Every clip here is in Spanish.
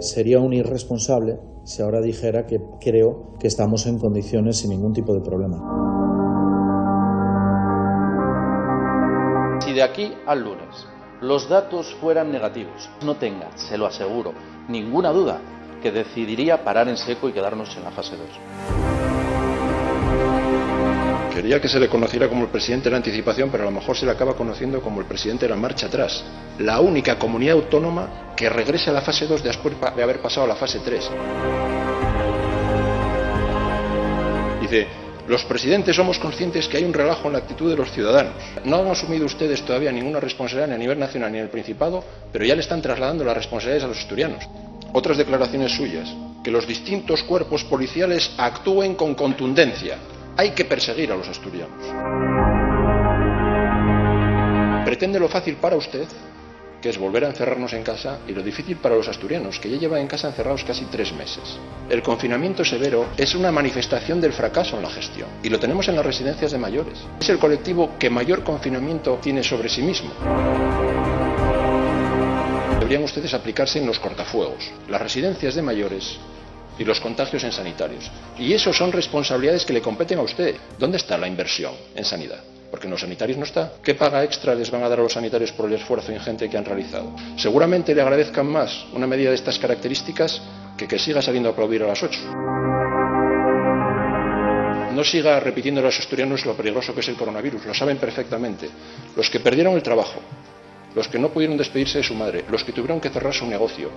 Sería un irresponsable si ahora dijera que creo que estamos en condiciones sin ningún tipo de problema. Si de aquí al lunes los datos fueran negativos, no tenga, se lo aseguro, ninguna duda que decidiría parar en seco y quedarnos en la fase 2. Quería que se le conociera como el presidente de la anticipación, pero a lo mejor se le acaba conociendo como el presidente de la marcha atrás. La única comunidad autónoma que regrese a la fase 2 después de haber pasado a la fase 3. Dice, los presidentes somos conscientes que hay un relajo en la actitud de los ciudadanos. No han asumido ustedes todavía ninguna responsabilidad ni a nivel nacional ni en el Principado, pero ya le están trasladando las responsabilidades a los asturianos. Otras declaraciones suyas, que los distintos cuerpos policiales actúen con contundencia. Hay que perseguir a los asturianos. Pretende lo fácil para usted, que es volver a encerrarnos en casa, y lo difícil para los asturianos, que ya llevan en casa encerrados casi 3 meses. El confinamiento severo es una manifestación del fracaso en la gestión, y lo tenemos en las residencias de mayores. Es el colectivo que mayor confinamiento tiene sobre sí mismo. Deberían ustedes aplicarse en los cortafuegos, las residencias de mayores y los contagios en sanitarios. Y eso son responsabilidades que le competen a usted. ¿Dónde está la inversión en sanidad? Porque en los sanitarios no está. ¿Qué paga extra les van a dar a los sanitarios por el esfuerzo ingente que han realizado? Seguramente le agradezcan más una medida de estas características que siga saliendo a aplaudir a las 8. No siga repitiendo a los asturianos lo peligroso que es el coronavirus. Lo saben perfectamente. Los que perdieron el trabajo, los que no pudieron despedirse de su madre, los que tuvieron que cerrar su negocio,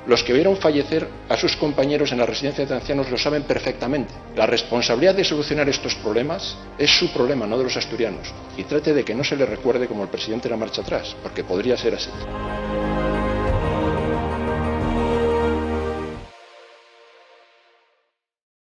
los que vieron fallecer a sus compañeros en la residencia de ancianos lo saben perfectamente. La responsabilidad de solucionar estos problemas es su problema, no de los asturianos. Y trate de que no se le recuerde como el presidente de la marcha atrás, porque podría ser así.